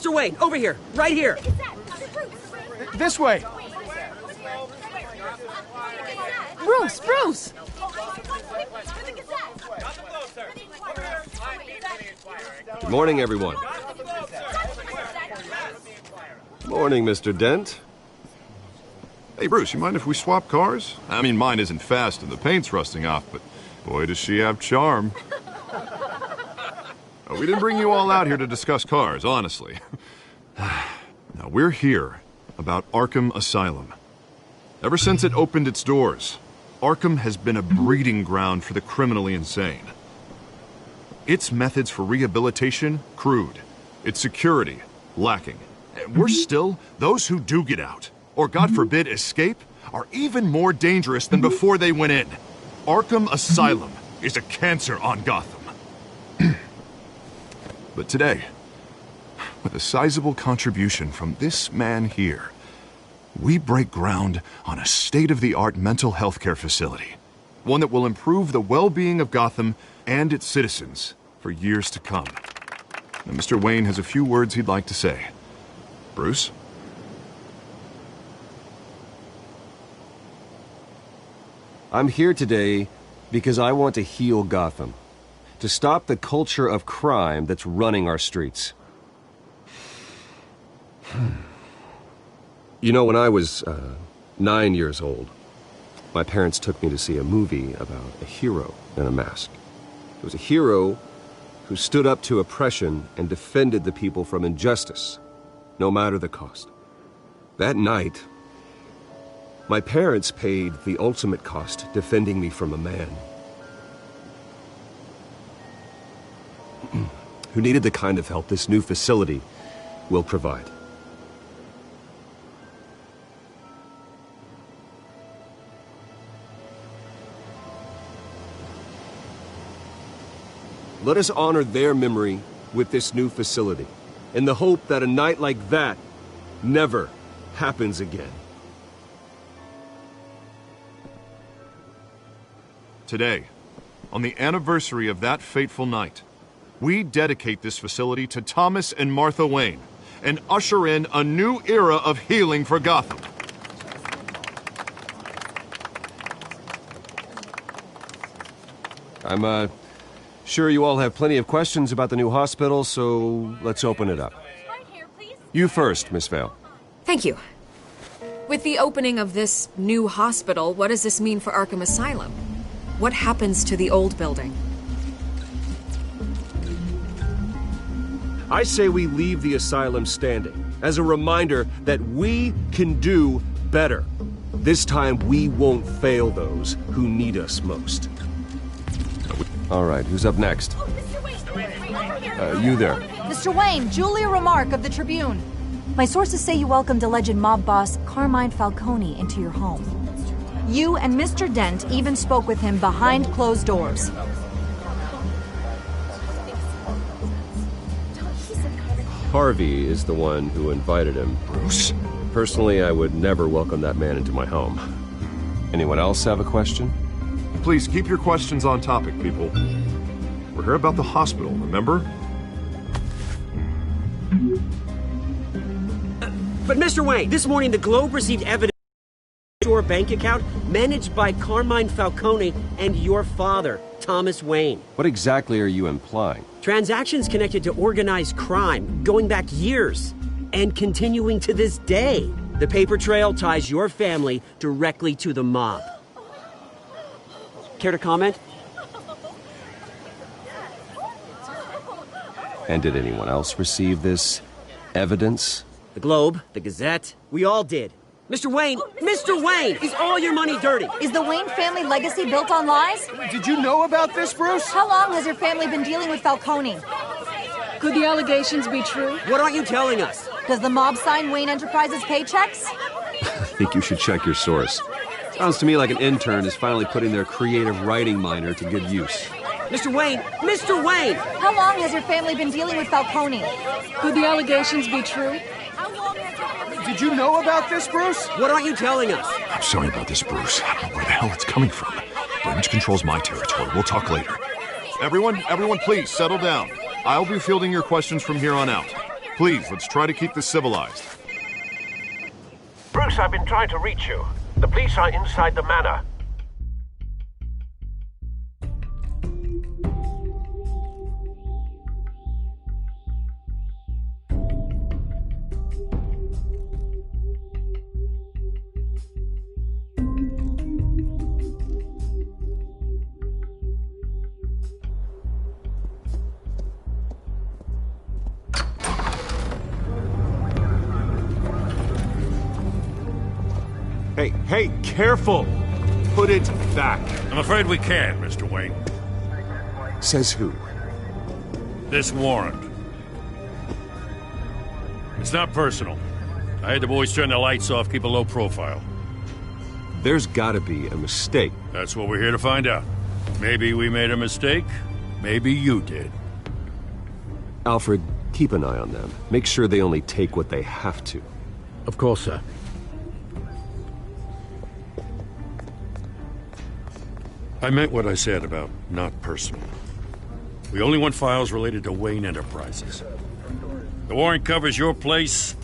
Mr. Wayne, over here, right here. This way. Bruce! Good morning, everyone. Morning, Mr. Dent. Hey, Bruce, you mind if we swap cars? I mean, mine isn't fast and the paint's rusting off, but boy, does she have charm. We didn't bring you all out here to discuss cars, honestly. Now, we're here about Arkham Asylum. Ever since it opened its doors, Arkham has been a breeding ground for the criminally insane. Its methods for rehabilitation, crude. Its security, lacking. And worse still, those who do get out, or God forbid escape, are even more dangerous than before they went in. Arkham Asylum is a cancer on Gotham. But today, with a sizable contribution from this man here, we break ground on a state-of-the-art mental health care facility. One that will improve the well-being of Gotham and its citizens for years to come. Now, Mr. Wayne has a few words he'd like to say. Bruce? I'm here today because I want to heal Gotham. To stop the culture of crime that's running our streets. You know, when I was 9 years old, my parents took me to see a movie about a hero in a mask. It was a hero who stood up to oppression and defended the people from injustice, no matter the cost. That night, my parents paid the ultimate cost defending me from a man who needed the kind of help this new facility will provide. Let us honor their memory with this new facility, in the hope that a night like that never happens again. Today, on the anniversary of that fateful night, we dedicate this facility to Thomas and Martha Wayne and usher in a new era of healing for Gotham. I'm sure you all have plenty of questions about the new hospital, so let's open it up. You first, Miss Vale. Thank you. With the opening of this new hospital, what does this mean for Arkham Asylum? What happens to the old building? I say we leave the asylum standing, as a reminder that we can do better. This time we won't fail those who need us most. All right, who's up next? You there. Mr. Wayne, Julia Remark of the Tribune. My sources say you welcomed alleged mob boss Carmine Falcone into your home. You and Mr. Dent even spoke with him behind closed doors. Harvey is the one who invited him. Bruce? Personally, I would never welcome that man into my home. Anyone else have a question? Please keep your questions on topic, people. We're here about the hospital, remember? But Mr. Wayne, this morning the Globe received evidence of your bank account managed by Carmine Falcone and your father, Thomas Wayne. What exactly are you implying? Transactions connected to organized crime, going back years, and continuing to this day. The paper trail ties your family directly to the mob. Care to comment? And did anyone else receive this evidence? The Globe, the Gazette, we all did. Mr. Wayne, Mr. Wayne, is all your money dirty? Is the Wayne family legacy built on lies? Did you know about this, Bruce? How long has your family been dealing with Falcone? Could the allegations be true? What aren't you telling us? Does the mob sign Wayne Enterprises paychecks? I think you should check your source. Sounds to me like an intern is finally putting their creative writing minor to good use. Mr. Wayne, Mr. Wayne! How long has your family been dealing with Falcone? Could the allegations be true? Did you know about this, Bruce? What aren't you telling us? I'm sorry about this, Bruce. I don't know where the hell it's coming from. Damage control's my territory. We'll talk later. Everyone, please settle down. I'll be fielding your questions from here on out. Please, let's try to keep this civilized. Bruce, I've been trying to reach you. The police are inside the manor. Hey, careful! Put it back. I'm afraid we can't, Mr. Wayne. Says who? This warrant. It's not personal. I had the boys turn the lights off, keep a low profile. There's gotta be a mistake. That's what we're here to find out. Maybe we made a mistake. Maybe you did. Alfred, keep an eye on them. Make sure they only take what they have to. Of course, sir. I meant what I said about not personal. We only want files related to Wayne Enterprises. The warrant covers your places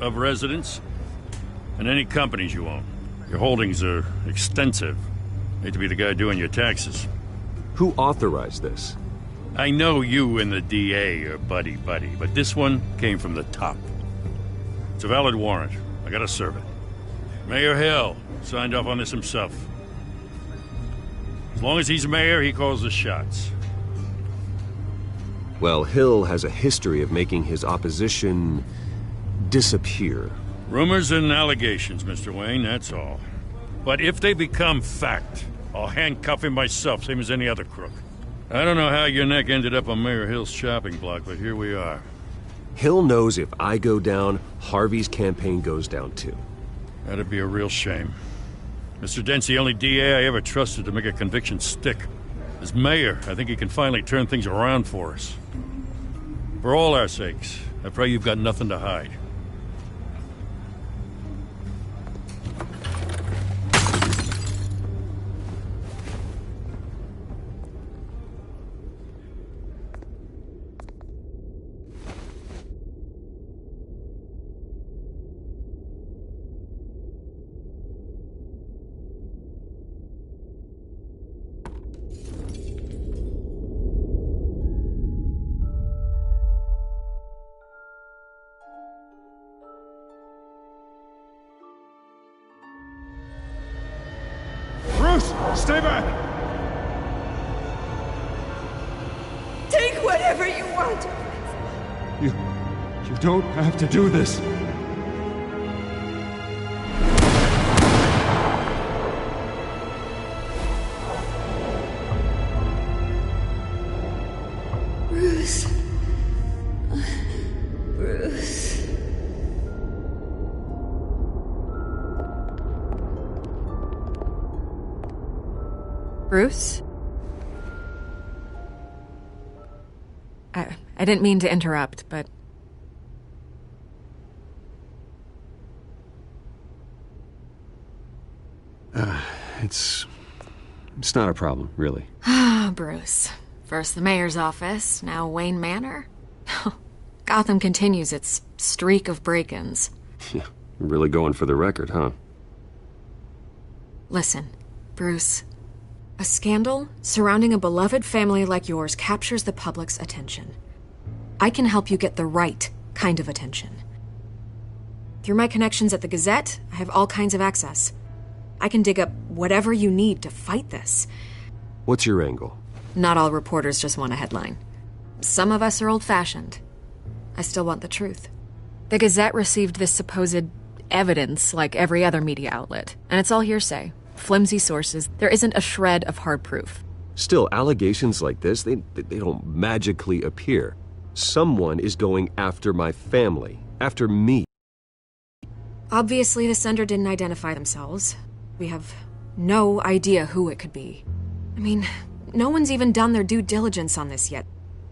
of residence, and any companies you own. Your holdings are extensive. Hate to be the guy doing your taxes. Who authorized this? I know you and the DA are buddy-buddy, but this one came from the top. It's a valid warrant. I gotta serve it. Mayor Hill signed off on this himself. As long as he's mayor, he calls the shots. Well, Hill has a history of making his opposition disappear. Rumors and allegations, Mr. Wayne, that's all. But if they become fact, I'll handcuff him myself, same as any other crook. I don't know how your neck ended up on Mayor Hill's chopping block, but here we are. Hill knows if I go down, Harvey's campaign goes down too. That'd be a real shame. Mr. Dent's the only DA I ever trusted to make a conviction stick. As mayor, I think he can finally turn things around for us. For all our sakes, I pray you've got nothing to hide. Bruce, stay back! Take whatever you want. You don't have to do this. Bruce. Bruce. Bruce? I didn't mean to interrupt, but... It's not a problem, really. Ah, Bruce. First the mayor's office, now Wayne Manor. Gotham continues its streak of break-ins. Yeah, you're really going for the record, huh? Listen, Bruce. A scandal surrounding a beloved family like yours captures the public's attention. I can help you get the right kind of attention. Through my connections at the Gazette, I have all kinds of access. I can dig up whatever you need to fight this. What's your angle? Not all reporters just want a headline. Some of us are old-fashioned. I still want the truth. The Gazette received this supposed evidence like every other media outlet, and it's all hearsay. Flimsy sources. There isn't a shred of hard proof. Still, allegations like this, they don't magically appear. Someone is going after my family, after me. Obviously, the sender didn't identify themselves. We have no idea who it could be. I mean, no one's even done their due diligence on this yet.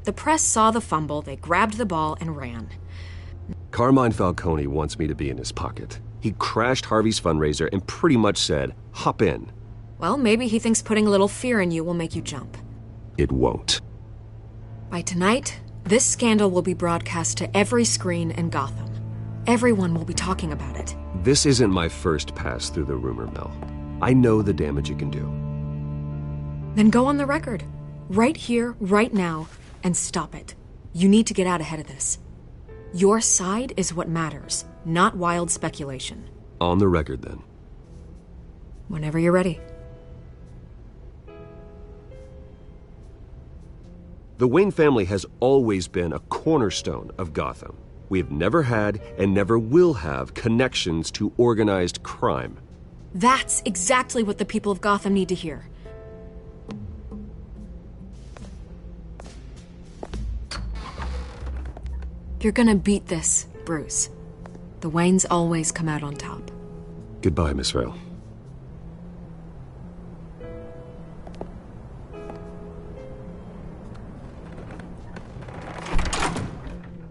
The press saw the fumble, they grabbed the ball and ran. Carmine Falcone wants me to be in his pocket. He crashed Harvey's fundraiser and pretty much said, hop in. Well, maybe he thinks putting a little fear in you will make you jump. It won't. By tonight, This scandal will be broadcast to every screen in Gotham. Everyone will be talking about it. This isn't my first pass through the rumor mill. I know the damage it can do. Then go on the record. Right here, right now, and stop it. You need to get out ahead of this. Your side is what matters, not wild speculation. On the record, then. Whenever you're ready. The Wayne family has always been a cornerstone of Gotham. We have never had and never will have connections to organized crime. That's exactly what the people of Gotham need to hear. You're gonna beat this, Bruce. The Waynes always come out on top. Goodbye, Miss Vale.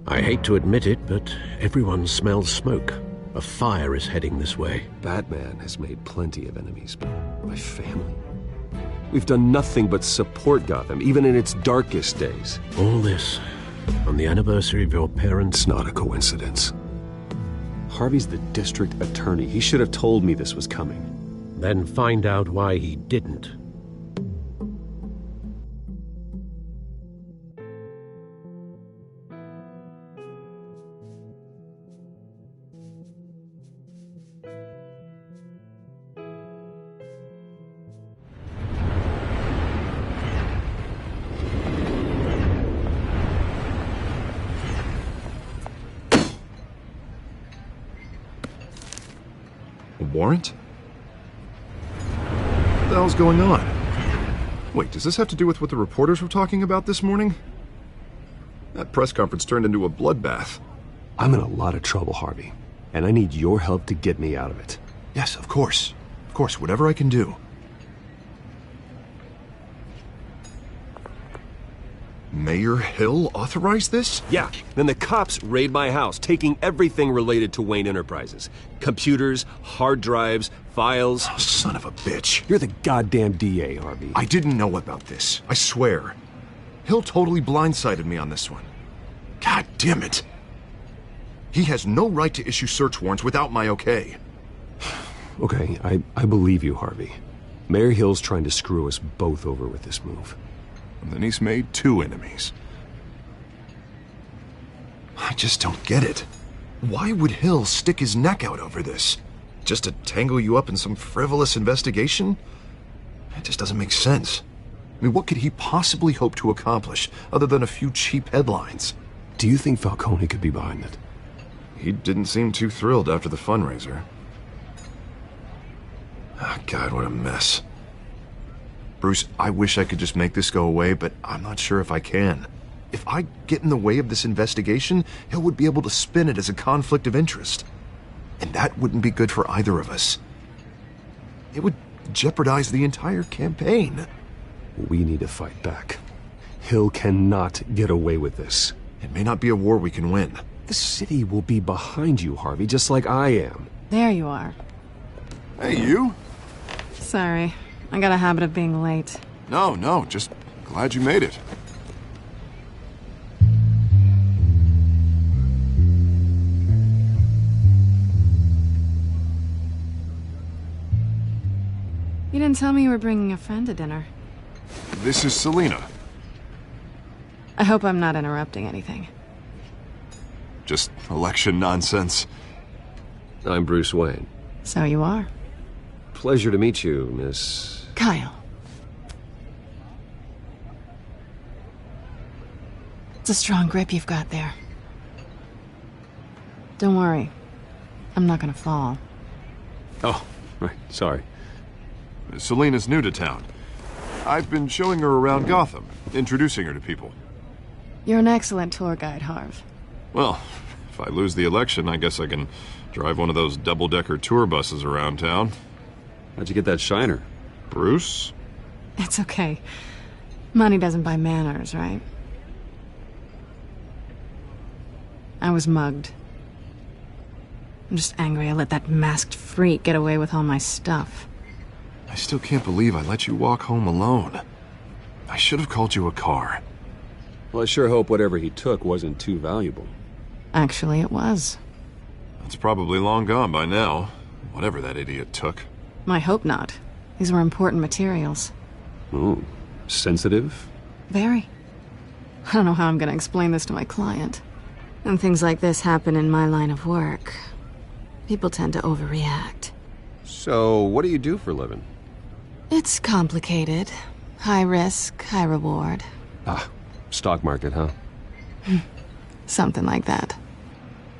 I hate to admit it, but everyone smells smoke. A fire is heading this way. Batman has made plenty of enemies, but my family? We've done nothing but support Gotham, even in its darkest days. All this on the anniversary of your parents'... It's not a coincidence. Harvey's the district attorney. He should have told me this was coming. Then find out why he didn't. Warrant? What the hell's going on? Wait, does this have to do with what the reporters were talking about this morning? That press conference turned into a bloodbath. I'm in a lot of trouble, Harvey, and I need your help to get me out of it. Yes, of course. Of course, whatever I can do. Mayor Hill authorized this? Yeah, then the cops raid my house, taking everything related to Wayne Enterprises. Computers, hard drives, files. Oh, son of a bitch. You're the goddamn DA, Harvey. I didn't know about this. I swear. Hill totally blindsided me on this one. God damn it. He has no right to issue search warrants without my okay. Okay, I believe you, Harvey. Mayor Hill's trying to screw us both over with this move. And then he's made 2 enemies. I just don't get it. Why would Hill stick his neck out over this? Just to tangle you up in some frivolous investigation? It just doesn't make sense. I mean, what could he possibly hope to accomplish other than a few cheap headlines? Do you think Falcone could be behind it? He didn't seem too thrilled after the fundraiser. Ah, God, what a mess. Bruce, I wish I could just make this go away, but I'm not sure if I can. If I get in the way of this investigation, Hill would be able to spin it as a conflict of interest. And that wouldn't be good for either of us. It would jeopardize the entire campaign. We need to fight back. Hill cannot get away with this. It may not be a war we can win. The city will be behind you, Harvey, just like I am. There you are. Hey, you? Sorry. I got a habit of being late. No, just glad you made it. You didn't tell me you were bringing a friend to dinner. This is Selina. I hope I'm not interrupting anything. Just election nonsense. I'm Bruce Wayne. So you are. Pleasure to meet you, Miss... Kyle. It's a strong grip you've got there. Don't worry. I'm not gonna fall. Oh, right, sorry. Selina's new to town. I've been showing her around Gotham, introducing her to people. You're an excellent tour guide, Harv. Well, if I lose the election, I guess I can drive one of those double-decker tour buses around town. How'd you get that shiner? Bruce? It's okay. Money doesn't buy manners, right? I was mugged. I'm just angry I let that masked freak get away with all my stuff. I still can't believe I let you walk home alone. I should have called you a car. Well, I sure hope whatever he took wasn't too valuable. Actually, it was. It's probably long gone by now, whatever that idiot took. I hope not. These were important materials. Ooh, sensitive? Very. I don't know how I'm gonna explain this to my client. When things like this happen in my line of work, people tend to overreact. So, what do you do for a living? It's complicated. High risk, high reward. Ah, stock market, huh? Something like that.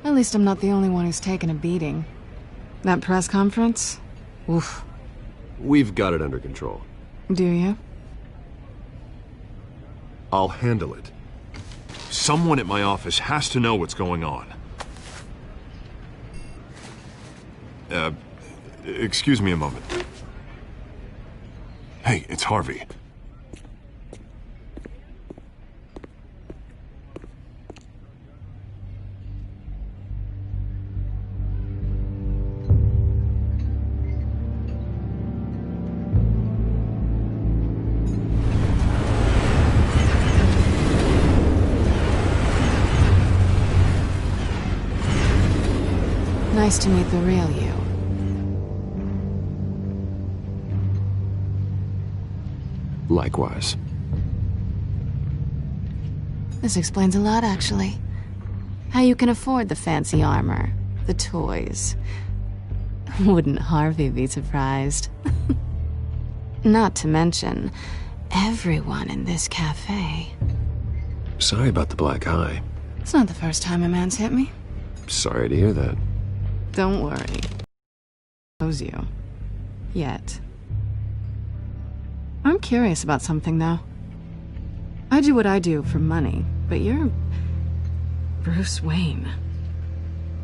At least I'm not the only one who's taken a beating. That press conference? Oof. We've got it under control. Do you? I'll handle it. Someone at my office has to know what's going on. Excuse me a moment. Hey, it's Harvey. Nice to meet the real you. Likewise. This explains a lot, actually. How you can afford the fancy armor, the toys. Wouldn't Harvey be surprised? Not to mention, everyone in this cafe. Sorry about the black eye. It's not the first time a man's hit me. Sorry to hear that. Don't worry. Knows you. Yet. I'm curious about something, though. I do what I do for money, but you're Bruce Wayne.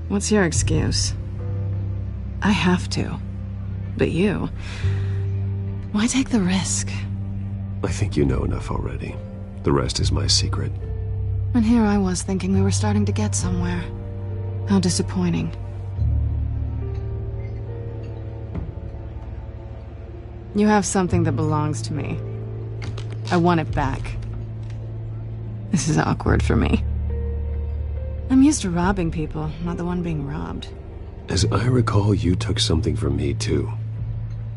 What's your excuse? I have to. But you... why take the risk? I think you know enough already. The rest is my secret. And here I was thinking we were starting to get somewhere. How disappointing. You have something that belongs to me. I want it back. This is awkward for me. I'm used to robbing people, not the one being robbed. As I recall, you took something from me, too.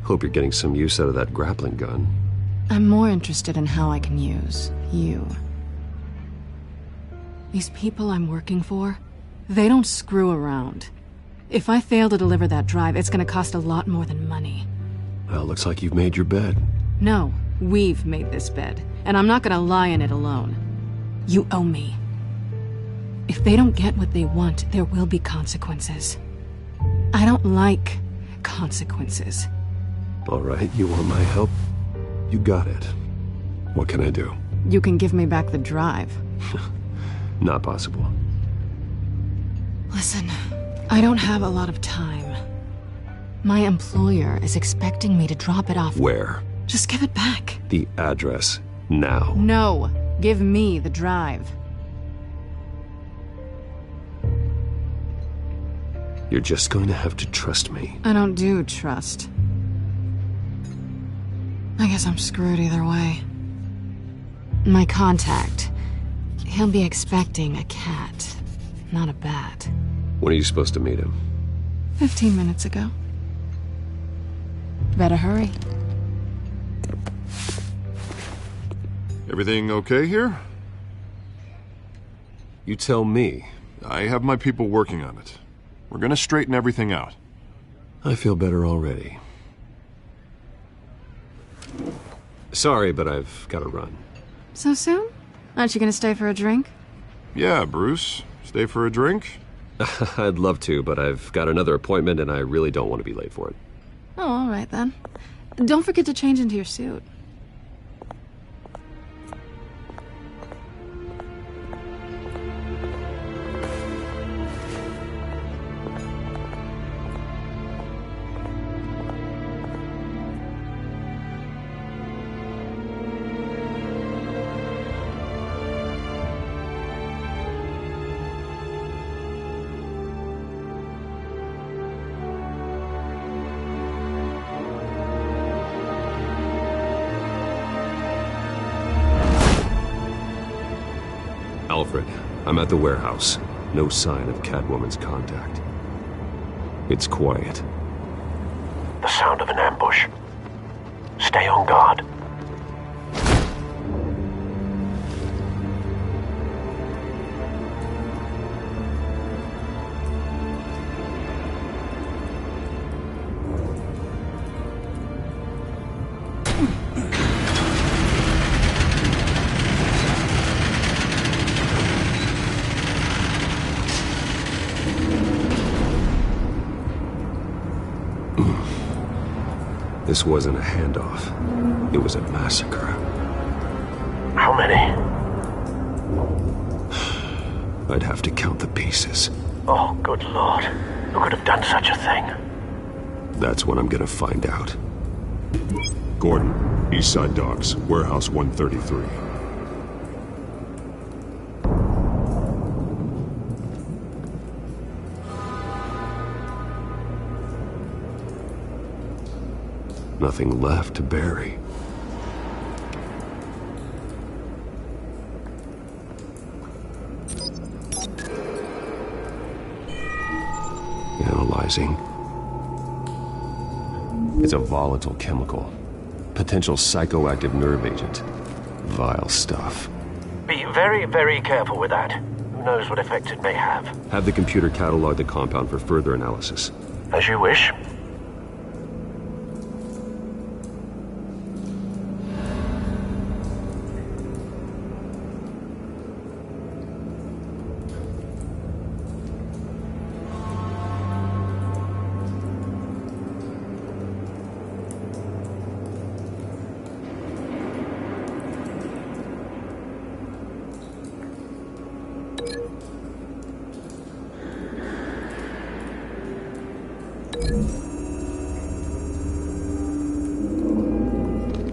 Hope you're getting some use out of that grappling gun. I'm more interested in how I can use you. These people I'm working for, they don't screw around. If I fail to deliver that drive, it's gonna cost a lot more than money. Well, looks like you've made your bed. No, we've made this bed, and I'm not gonna lie in it alone. You owe me. If they don't get what they want, there will be consequences. I don't like consequences. All right, you want my help? You got it. What can I do? You can give me back the drive. Not possible. Listen, I don't have a lot of time. My employer is expecting me to drop it off. Where? Just give it back. The address, now. No, give me the drive. You're just going to have to trust me. I don't do trust. I guess I'm screwed either way. My contact, he'll be expecting a cat, not a bat. When are you supposed to meet him? 15 minutes ago. Better hurry. Everything okay here? You tell me. I have my people working on it. We're gonna straighten everything out. I feel better already. Sorry, but I've got to run. So soon? Aren't you gonna stay for a drink? Yeah, Bruce. Stay for a drink? I'd love to, but I've got another appointment and I really don't want to be late for it. Oh, all right then. Don't forget to change into your suit. Alfred. I'm at the warehouse. No sign of Catwoman's contact. It's quiet. The sound of an ambush. Stay on guard. This wasn't a handoff. It was a massacre. How many? I'd have to count the pieces. Oh, good lord. Who could have done such a thing? That's what I'm gonna find out. Gordon, Eastside Docks, Warehouse 133. Nothing left to bury. Analyzing. It's a volatile chemical. Potential psychoactive nerve agent. Vile stuff. Be very, very careful with that. Who knows what effects it may have. Have the computer catalog the compound for further analysis. As you wish.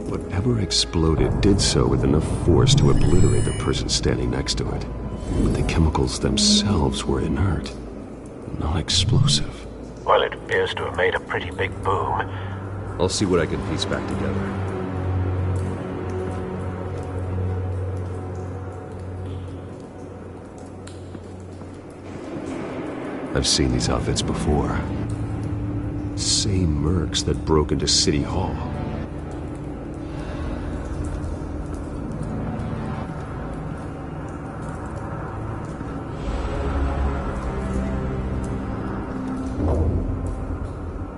Whatever exploded did so with enough force to obliterate the person standing next to it. But the chemicals themselves were inert, not explosive. Well, it appears to have made a pretty big boom. I'll see what I can piece back together. I've seen these outfits before. Same mercs that broke into City Hall.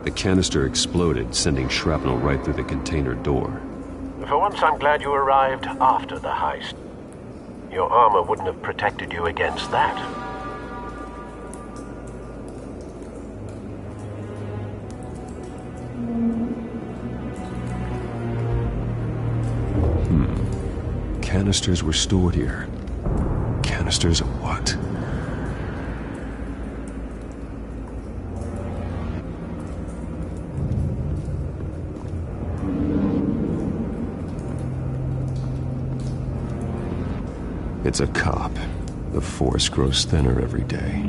The canister exploded, sending shrapnel right through the container door. For once, I'm glad you arrived after the heist. Your armor wouldn't have protected you against that. Canisters were stored here. Canisters of what? It's a cop. The force grows thinner every day.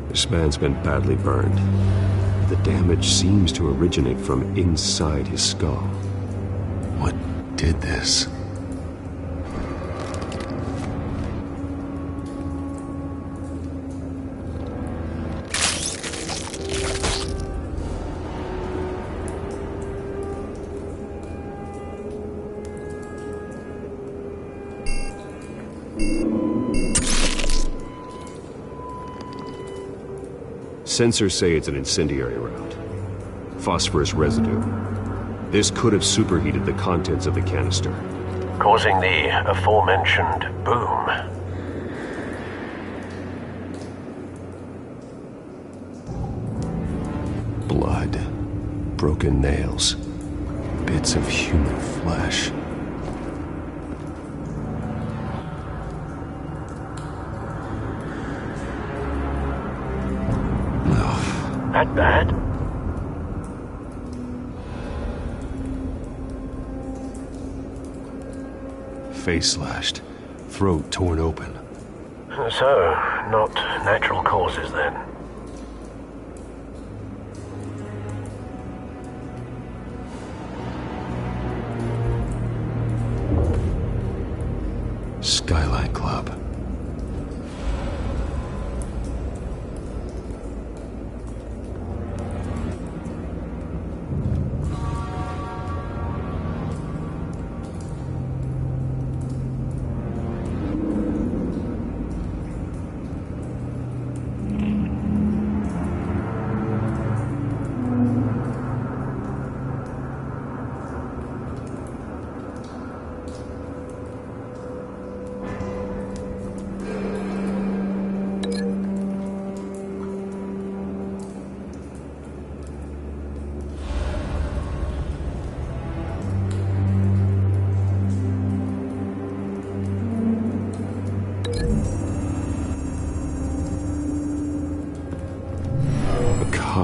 This man's been badly burned. The damage seems to originate from inside his skull. What did this? Sensors say it's an incendiary round. Phosphorus residue. This could have superheated the contents of the canister, causing the aforementioned boom. Blood, broken nails, bits of human flesh. That bad? face slashed, throat torn open. So, not natural causes then? Skyline Club.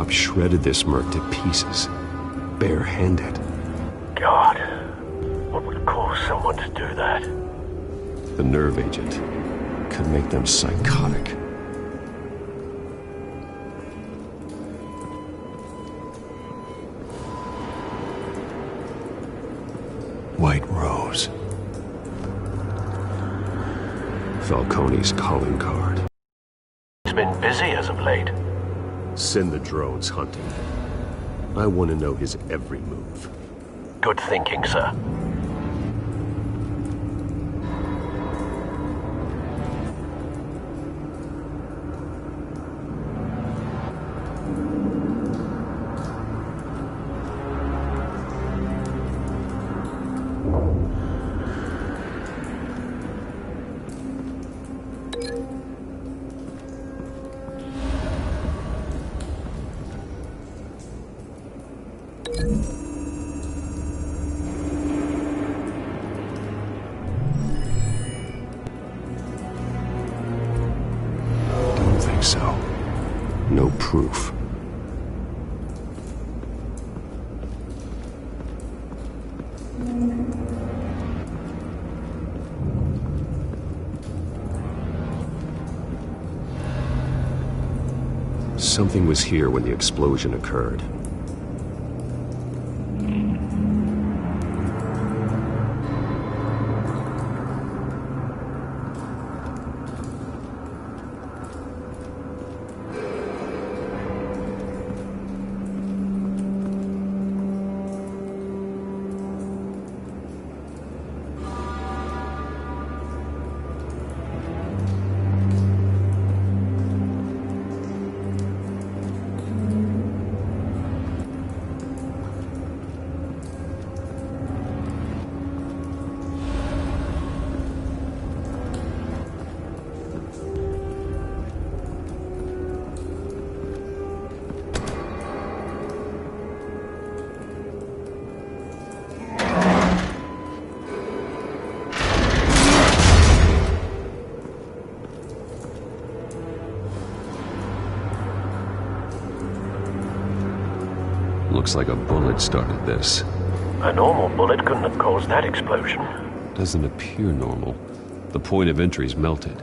Shredded this merc to pieces, barehanded. God, what would cause someone to do that? The nerve agent could make them psychotic. White Rose. Falcone's calling card. It's been busy as of late. Send the drones hunting. I want to know his every move. Good thinking, sir. So, no proof. Something was here when the explosion occurred. Looks like a bullet started this. A normal bullet couldn't have caused that explosion. Doesn't appear normal. The point of entry's melted.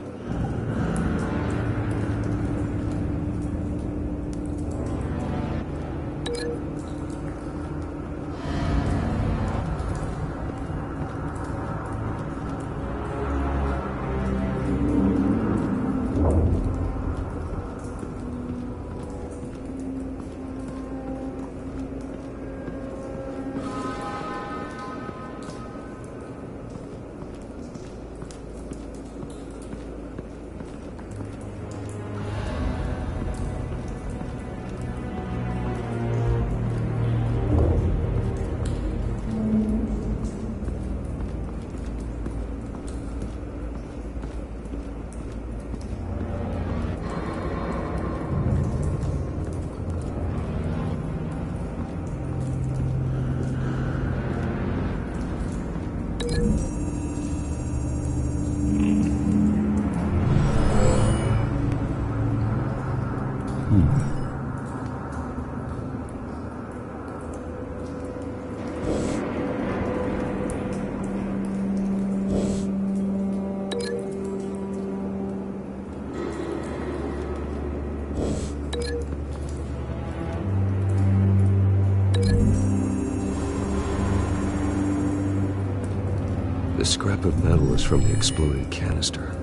The scrap of metal is from the exploded canister.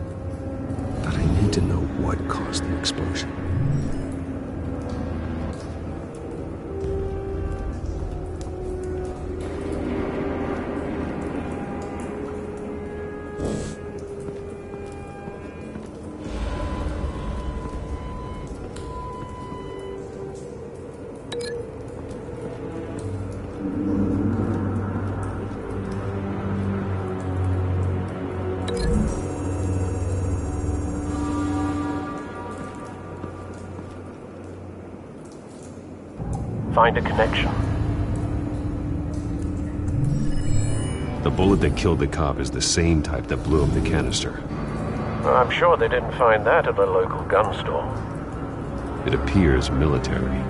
But I need to know what caused the explosion. Find a connection. The bullet that killed the cop is the same type that blew up the canister. I'm sure they didn't find that at a local gun store. It appears military.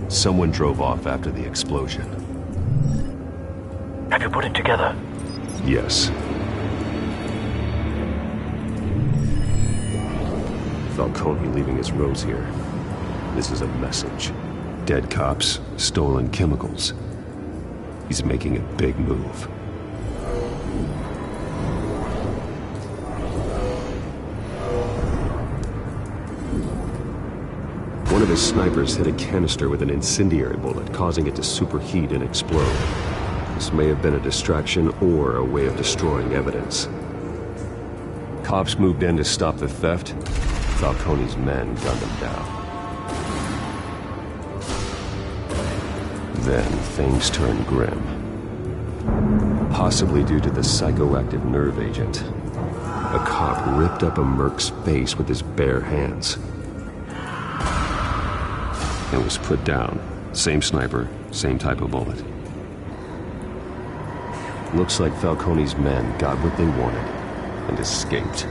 Someone drove off after the explosion. Have you put it together? Yes. Falcone leaving his rose here. This is a message. Dead cops, stolen chemicals. He's making a big move. One of his snipers hit a canister with an incendiary bullet, causing it to superheat and explode. This may have been a distraction or a way of destroying evidence. Cops moved in to stop the theft. Falcone's men gunned him down. Then things turned grim. Possibly due to the psychoactive nerve agent. A cop ripped up a merc's face with his bare hands. It was put down. Same sniper, same type of bullet. Looks like Falcone's men got what they wanted and escaped.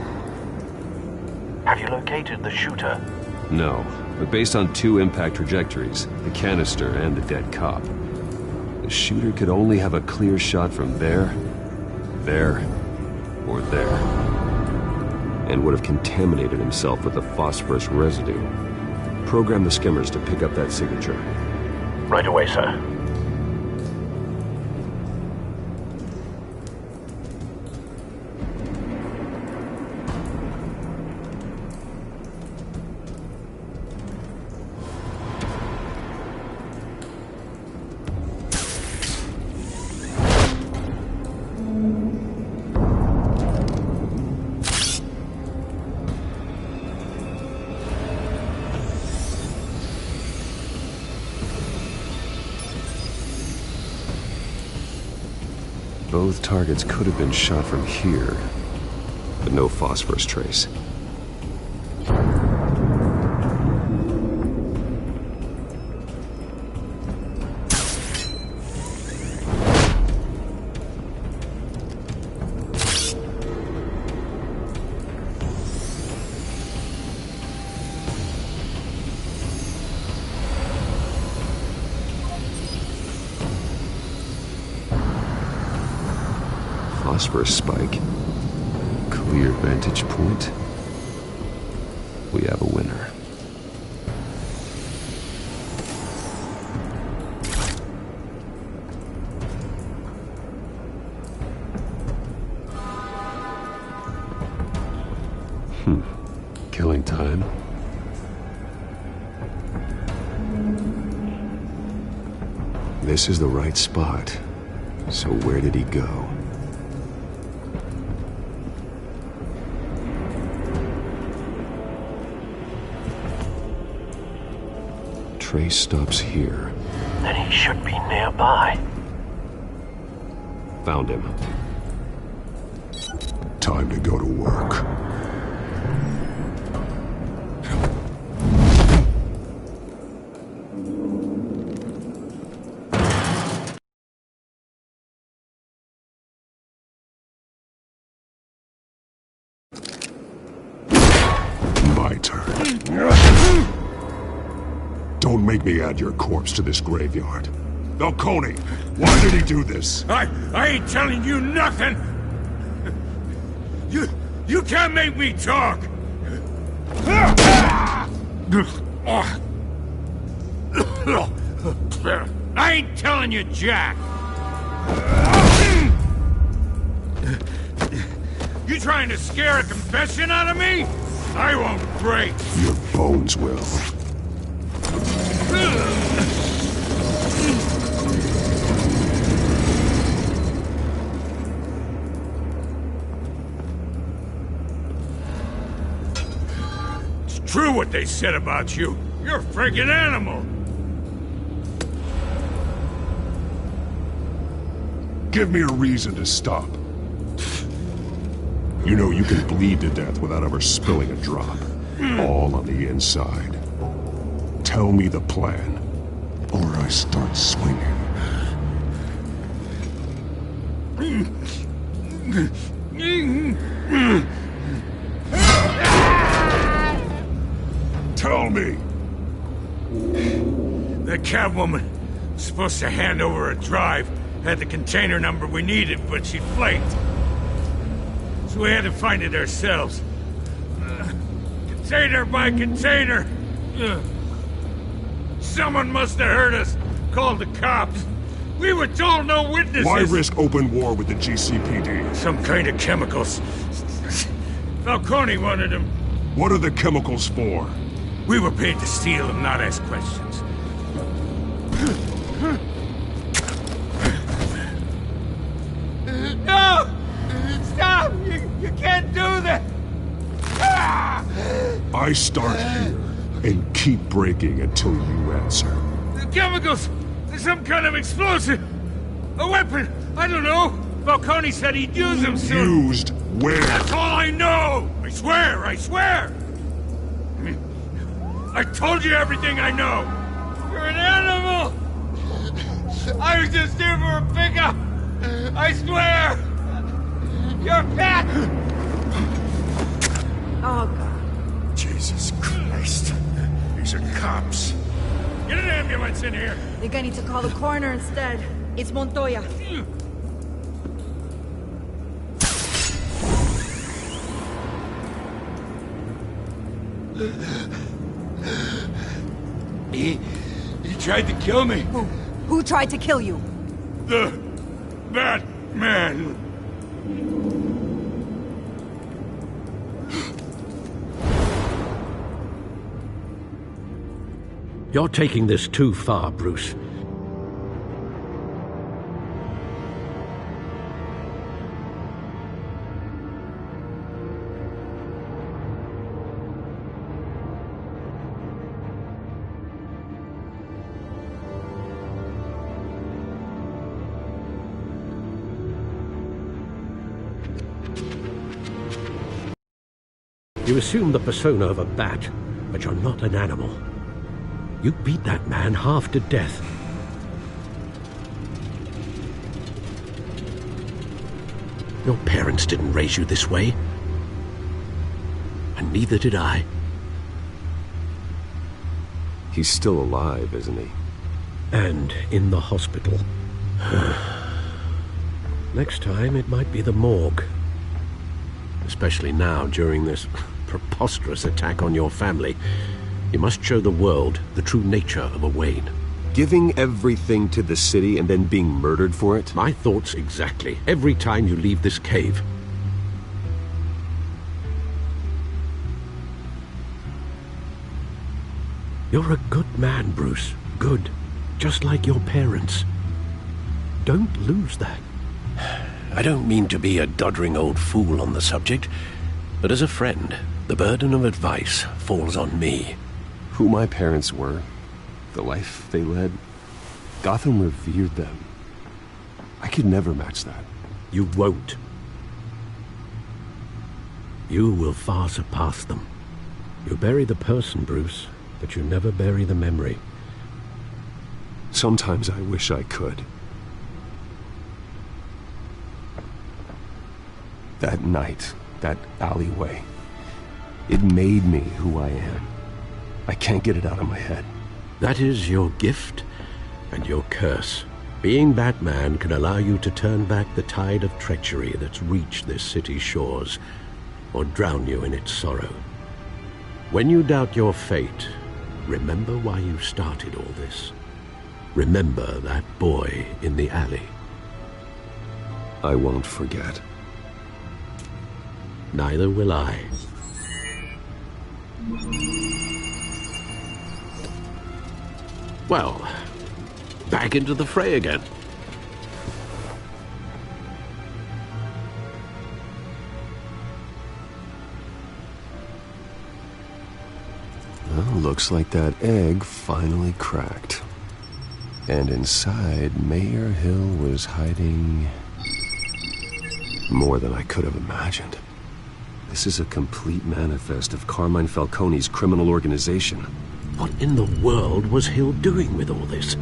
Have you located the shooter? No, but based on two impact trajectories, the canister and the dead cop, the shooter could only have a clear shot from there, or there, and would have contaminated himself with the phosphorus residue. Program the skimmers to pick up that signature. Right away, sir. Both targets could have been shot from here, but no phosphorus trace. Phosphorus spike. Clear vantage point. We have a winner. time. This is the right spot. So where did he go? Trace stops here. Then he should be nearby. Found him. Time to go to work. My turn. Don't make me add your corpse to this graveyard. Falcone, why did he do this? I ain't telling you nothing! You can't make me talk! I ain't telling you jack! You trying to scare a confession out of me? I won't break! Your bones will. It's true what they said about you. You're a freaking animal! Give me a reason to stop. You know you can bleed to death without ever spilling a drop. All on the inside. Tell me the plan, or I start swinging. Tell me! The Catwoman was supposed to hand over a drive, had the container number we needed, but she flaked. So we had to find it ourselves. Container by container. Someone must have heard us, called the cops. We were told no witnesses. Why risk open war with the GCPD? Some kind of chemicals. Falcone wanted them. What are the chemicals for? We were paid to steal them, not ask questions. No! Stop! You can't do that! I start here and keep breaking until you answer. The chemicals! There's some kind of explosive! A weapon! I don't know! Falcone said he'd use them soon! Used where? That's all I know! I swear! I swear! I told you everything I know! You're an animal! I was just here for a pickup! I swear! You're fat! Oh, God. Jesus Christ. These are cops. Get an ambulance in here! I think I need to call the coroner instead. It's Montoya. He tried to kill me. Who tried to kill you? The Batman. You're taking this too far, Bruce. You assume the persona of a bat, but you're not an animal. You beat that man half to death. Your parents didn't raise you this way. And neither did I. He's still alive, isn't he? And in the hospital. Next time, it might be the morgue. Especially now, during this preposterous attack on your family. You must show the world the true nature of a Wayne. Giving everything to the city and then being murdered for it? My thoughts exactly. Every time you leave this cave. You're a good man, Bruce. Good. Just like your parents. Don't lose that. I don't mean to be a doddering old fool on the subject, but as a friend, the burden of advice falls on me. Who my parents were, the life they led, Gotham revered them. I could never match that. You won't. You will far surpass them. You bury the person, Bruce, but you never bury the memory. Sometimes I wish I could. That night, that alleyway, it made me who I am. I can't get it out of my head. That is your gift and your curse. Being Batman can allow you to turn back the tide of treachery that's reached this city's shores, or drown you in its sorrow. When you doubt your fate, remember why you started all this. Remember that boy in the alley. I won't forget. Neither will I. Well, back into the fray again. Well, looks like that egg finally cracked. And inside, Mayor Hill was hiding more than I could have imagined. This is a complete manifest of Carmine Falcone's criminal organization. What in the world was Hill doing with all this?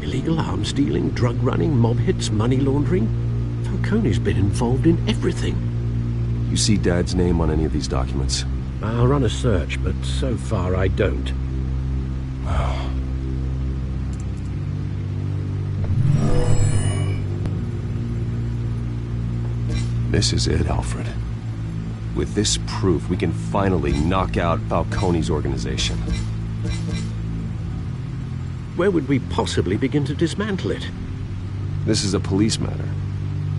Illegal arms dealing, drug running, mob hits, money laundering? Falcone's been involved in everything. You see Dad's name on any of these documents? I'll run a search, but so far I don't. This is it, Alfred. With this proof, we can finally knock out Falcone's organization. Where would we possibly begin to dismantle it? This is a police matter.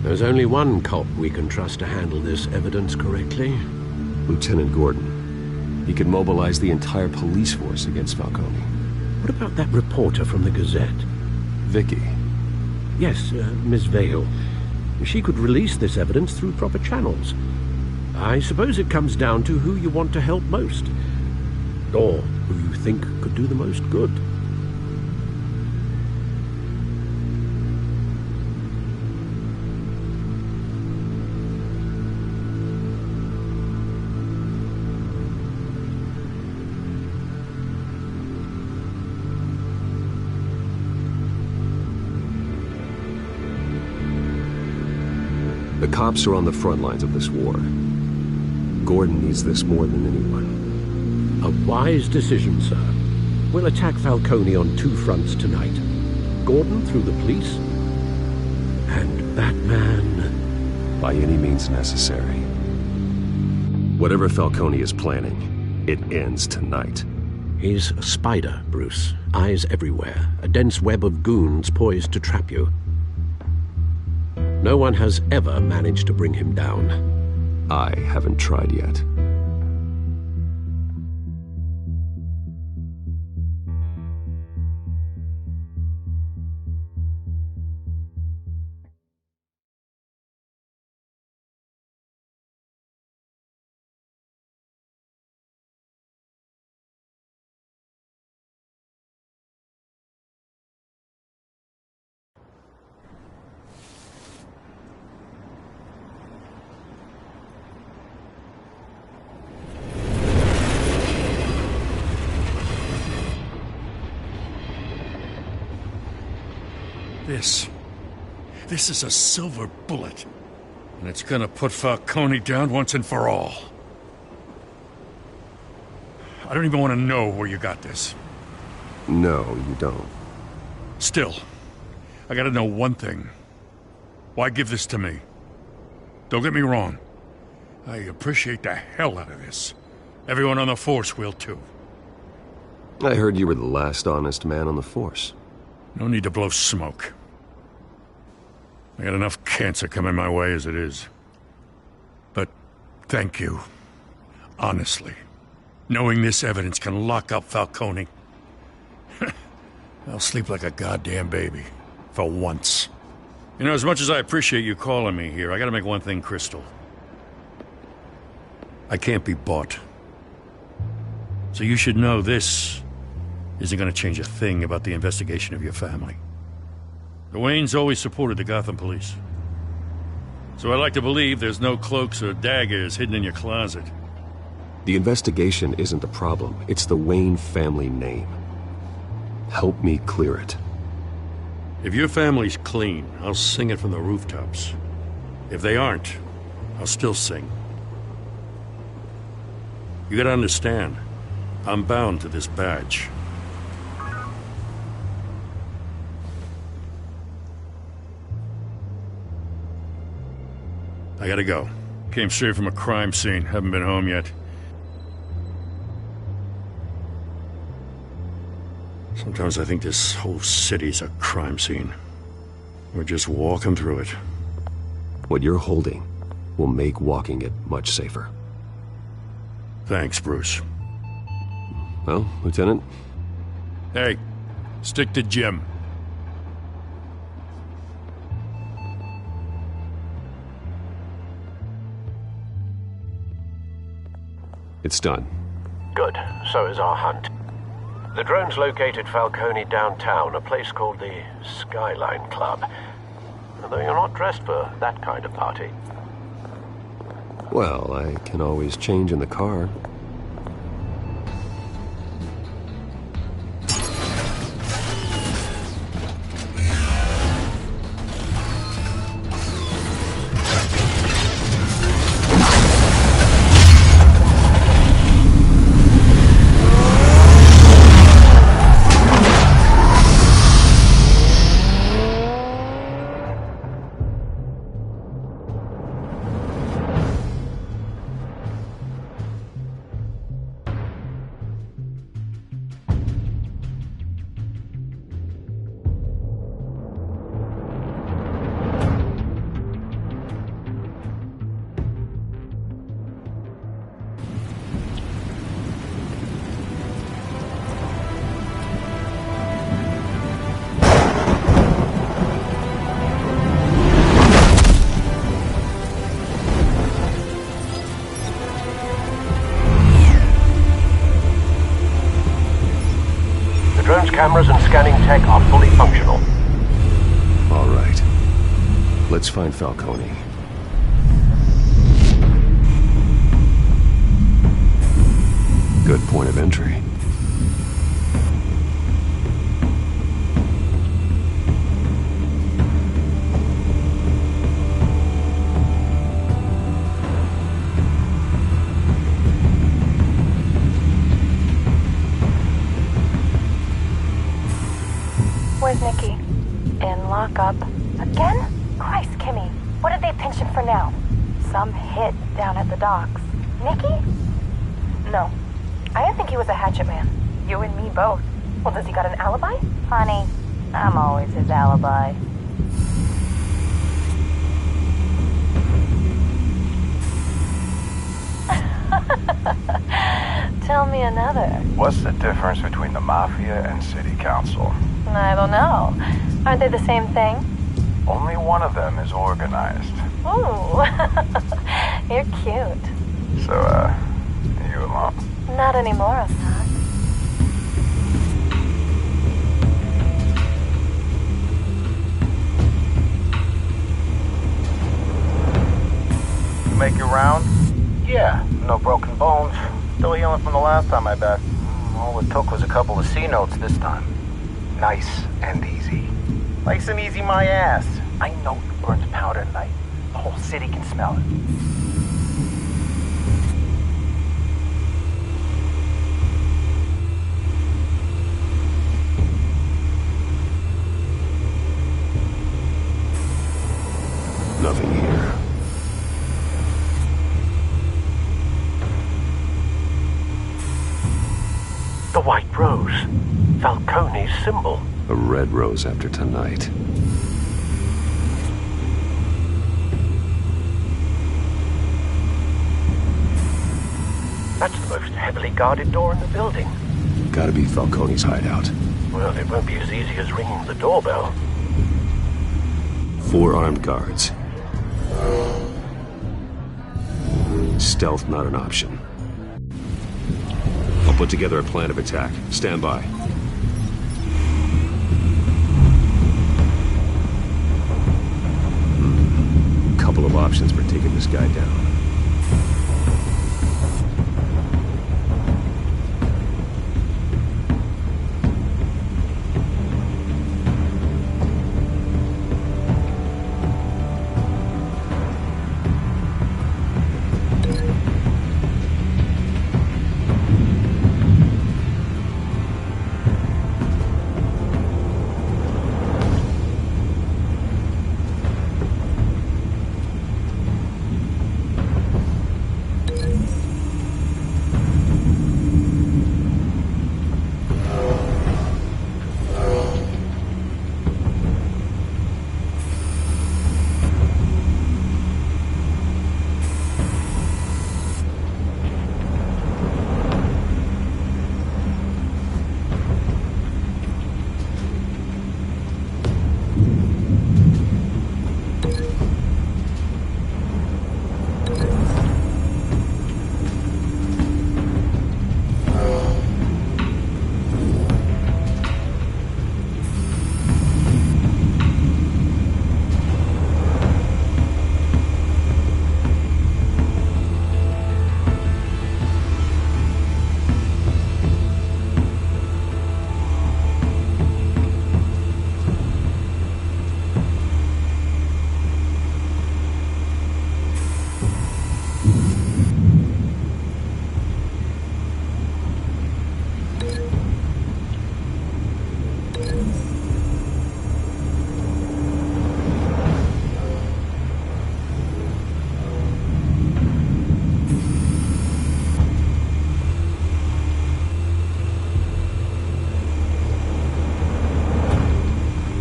There's only one cop we can trust to handle this evidence correctly. Lieutenant Gordon. He could mobilize the entire police force against Falcone. What about that reporter from the Gazette? Vicky. Yes, Miss Vale. She could release this evidence through proper channels. I suppose it comes down to who you want to help most. Or who you think could do the most good. The cops are on the front lines of this war. Gordon needs this more than anyone. A wise decision, sir. We'll attack Falcone on two fronts tonight. Gordon through the police, and Batman by any means necessary. Whatever Falcone is planning, it ends tonight. He's a spider, Bruce. Eyes everywhere. A dense web of goons poised to trap you. No one has ever managed to bring him down. I haven't tried yet. This is a silver bullet. And it's gonna put Falcone down once and for all. I don't even want to know where you got this. No, you don't. Still, I gotta know one thing. Why give this to me? Don't get me wrong. I appreciate the hell out of this. Everyone on the Force will too. I heard you were the last honest man on the Force. No need to blow smoke. I got enough cancer coming my way as it is. But thank you. Honestly. Knowing this evidence can lock up Falcone. I'll sleep like a goddamn baby. For once. You know, as much as I appreciate you calling me here, I gotta make one thing crystal. I can't be bought. So you should know this isn't gonna change a thing about the investigation of your family. The Waynes always supported the Gotham police. So I like to believe there's no cloaks or daggers hidden in your closet. The investigation isn't the problem. It's the Wayne family name. Help me clear it. If your family's clean, I'll sing it from the rooftops. If they aren't, I'll still sing. You gotta understand, I'm bound to this badge. I gotta go. Came straight from a crime scene. Haven't been home yet. Sometimes I think this whole city's a crime scene. We're just walking through it. What you're holding will make walking it much safer. Thanks, Bruce. Well, Lieutenant? Hey, stick to Jim. It's done. Good. So is our hunt. The drones located Falcone downtown, a place called the Skyline Club. Although you're not dressed for that kind of party. Well, I can always change in the car. Cameras and scanning tech are fully functional. All right. Let's find Falcone. Good point of entry. Where's Nikki? In lockup. Again? Christ, Kimmy. What did they pinch him for now? Some hit down at the docks. Nikki? No. I didn't think he was a hatchet man. You and me both. Well, does he got an alibi? Honey, I'm always his alibi. Tell me another. What's the difference between the Mafia and City Council? I don't know. Aren't they the same thing? Only one of them is organized. Ooh. You're cute. So, are you alone? Not anymore, Assad. You make your round? Yeah, no broken bones. Still healing from the last time, I bet. All it took was a couple of C notes this time. Nice and easy. Nice and easy my ass. I know you burned powder tonight. The whole city can smell it. Nothing here. The white rose. Falcone's symbol. A red rose after tonight. That's the most heavily heavily guarded door in the building. Gotta be Falcone's hideout. Well, it won't be as easy as ringing the doorbell. 4 armed guards. Stealth not an option. I'll put together a plan of attack. Stand by. Couple of options for taking this guy down.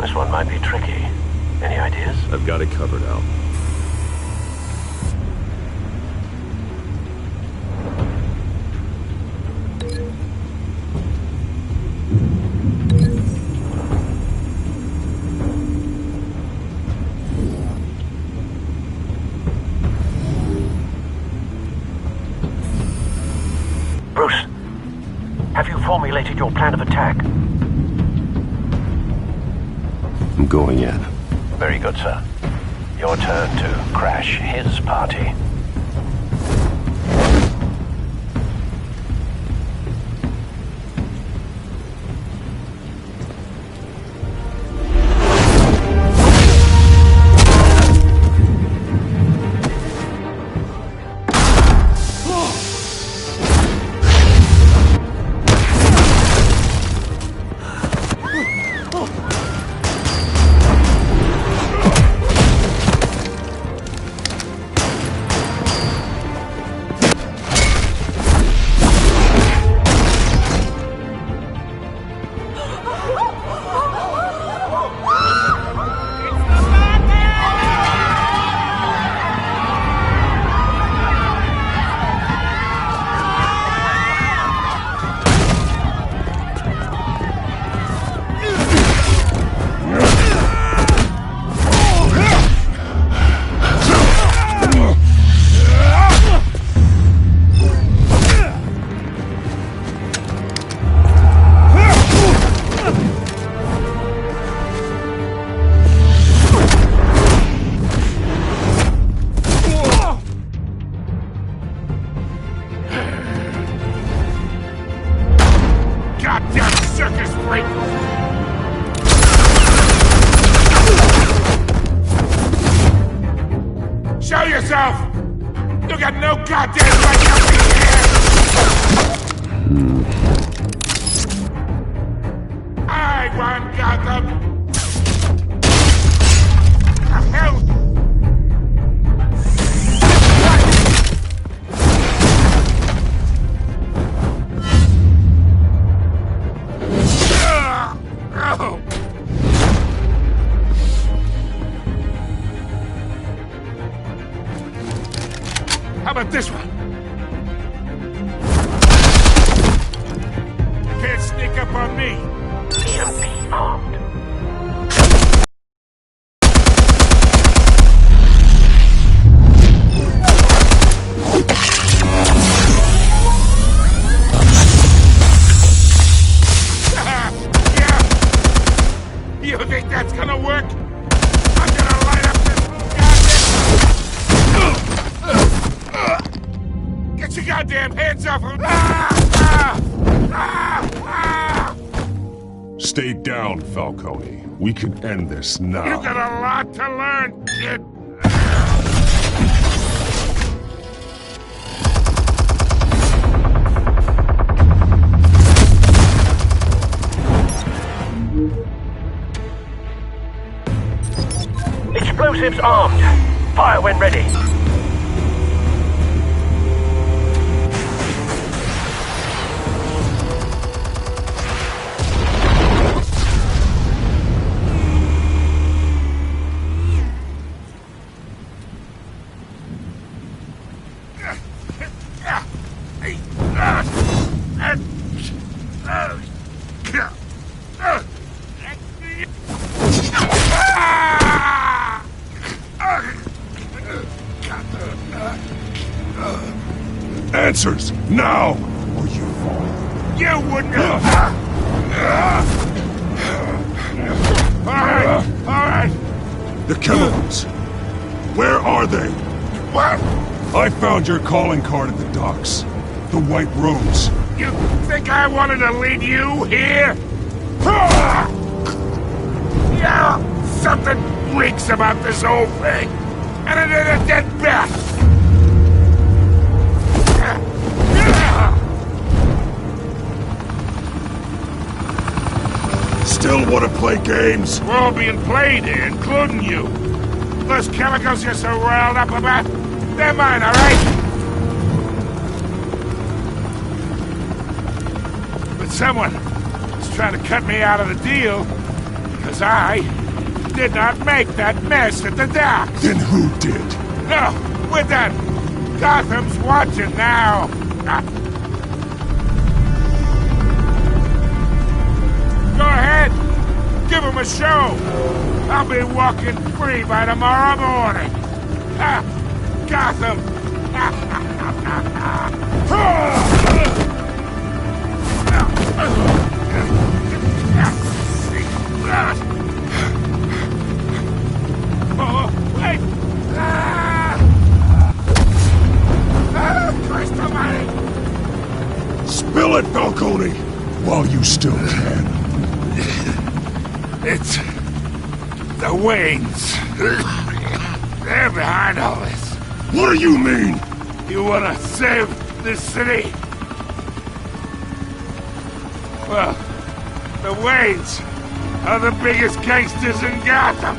This one might be tricky. Any ideas? I've got it covered, Al. Bruce, have you formulated your plan of attack? I'm going in. Very good, sir. Your turn to crash his party. Show yourself! You got no goddamn right to be here! I want Gotham! The hell? How about this one? armed. You think that's gonna work? I'm gonna light up this goddamn... Get your goddamn hands off him! Stay down, Falcone. We can end this now. You got a lot to learn, kid. Explosives armed. Fire when ready. Answers, now, or you fall. You wouldn't have... All right. The chemicals. Where are they? What? I found your calling card at the docks. The White Rose. You think I wanted to lead you here? Yeah, something reeks about this whole thing. And it ain't a dead bat. Still want to play games? We're all being played here, including you. Those chemicals you're so riled up about, they're mine, all right? But someone is trying to cut me out of the deal because I did not make that mess at the docks. Then who did? No, we're done. Gotham's watching now. Go ahead. Give him a show. I'll be walking free by tomorrow morning. Gotham. Oh, wait. Christ almighty. Spill it, Falcone, while you still can. It's the Waynes. They're behind all this. What do you mean? You want to save this city? Well, the Waynes are the biggest gangsters in Gotham.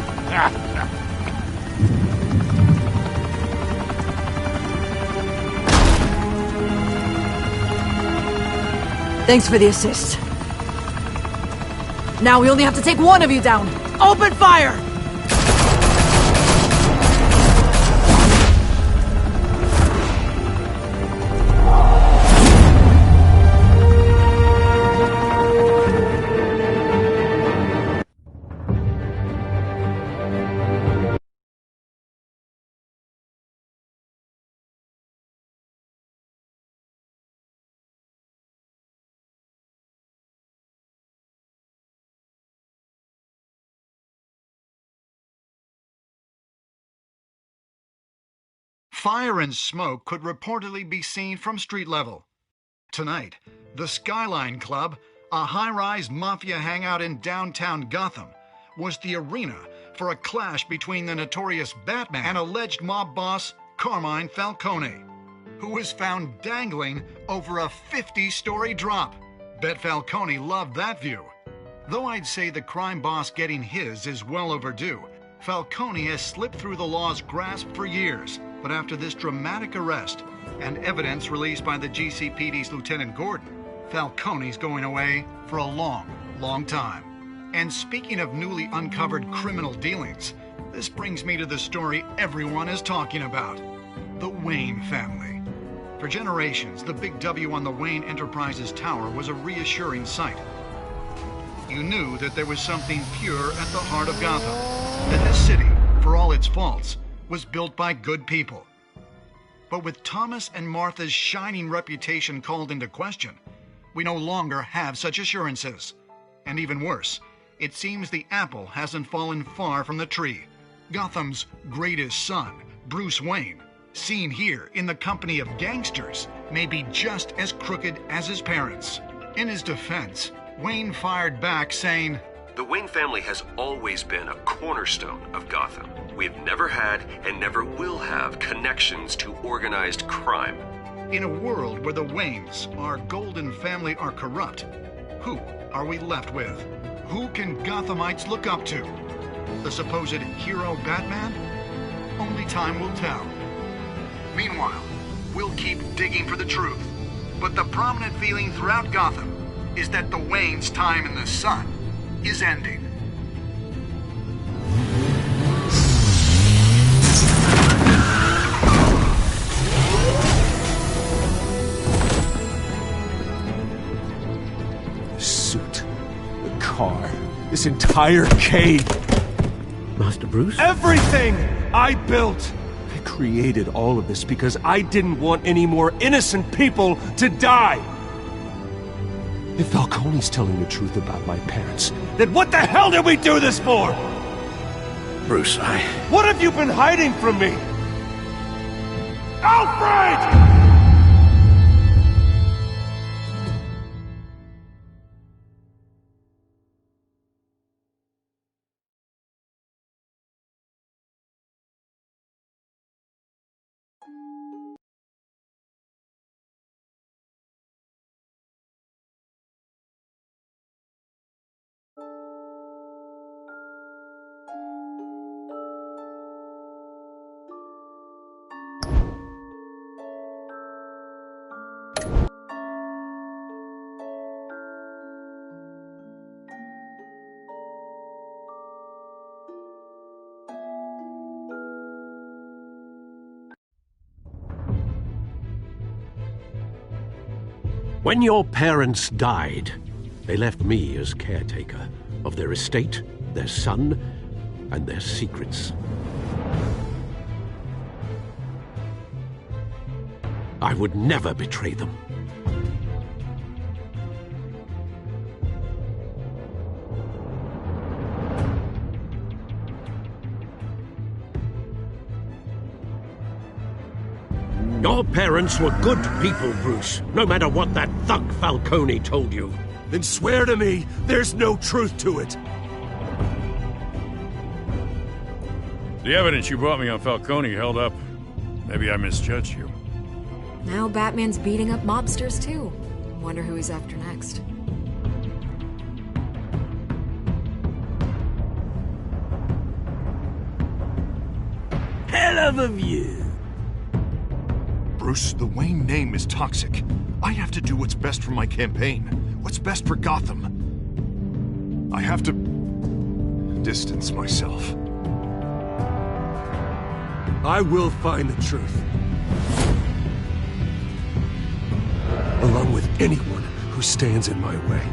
Thanks for the assist. Now we only have to take one of you down. Open fire! Fire and smoke could reportedly be seen from street level. Tonight, the Skyline Club, a high-rise mafia hangout in downtown Gotham, was the arena for a clash between the notorious Batman and alleged mob boss Carmine Falcone, who was found dangling over a 50-story drop. Bet Falcone loved that view. Though I'd say the crime boss getting his is well overdue, Falcone has slipped through the law's grasp for years. But after this dramatic arrest and evidence released by the GCPD's Lieutenant Gordon, Falcone's going away for a long, long time. And speaking of newly uncovered criminal dealings, this brings me to the story everyone is talking about: the Wayne family. For generations, the big W on the Wayne Enterprises tower was a reassuring sight. you knew that there was something pure at the heart of Gotham. That this city, for all its faults, was built by good people. But with Thomas and Martha's shining reputation called into question, we no longer have such assurances. And even worse, it seems the apple hasn't fallen far from the tree. Gotham's greatest son, Bruce Wayne, seen here in the company of gangsters, may be just as crooked as his parents. In his defense, Wayne fired back saying, "The Wayne family has always been a cornerstone of Gotham. We have never had and never will have connections to organized crime." In a world where the Waynes, our golden family, are corrupt, who are we left with? Who can Gothamites look up to? The supposed hero Batman? Only time will tell. Meanwhile, we'll keep digging for the truth. But the prominent feeling throughout Gotham is that the Waynes' time in the sun is ending. The suit, the car, this entire cave. Master Bruce? Everything I built! I created all of this because I didn't want any more innocent people to die! If Falcone's telling the truth about my parents, then what the hell did we do this for? Bruce, What have you been hiding from me? Alfred! When your parents died, they left me as caretaker of their estate, their son, and their secrets. I would never betray them. Your parents were good people, Bruce, no matter what that thug Falcone told you. Then swear to me there's no truth to it. The evidence you brought me on Falcone held up. Maybe I misjudged you. Now Batman's beating up mobsters, too. Wonder who he's after next. Hell of a view. Bruce, the Wayne name is toxic. I have to do what's best for my campaign. What's best for Gotham. I have to distance myself. I will find the truth. Along with anyone who stands in my way.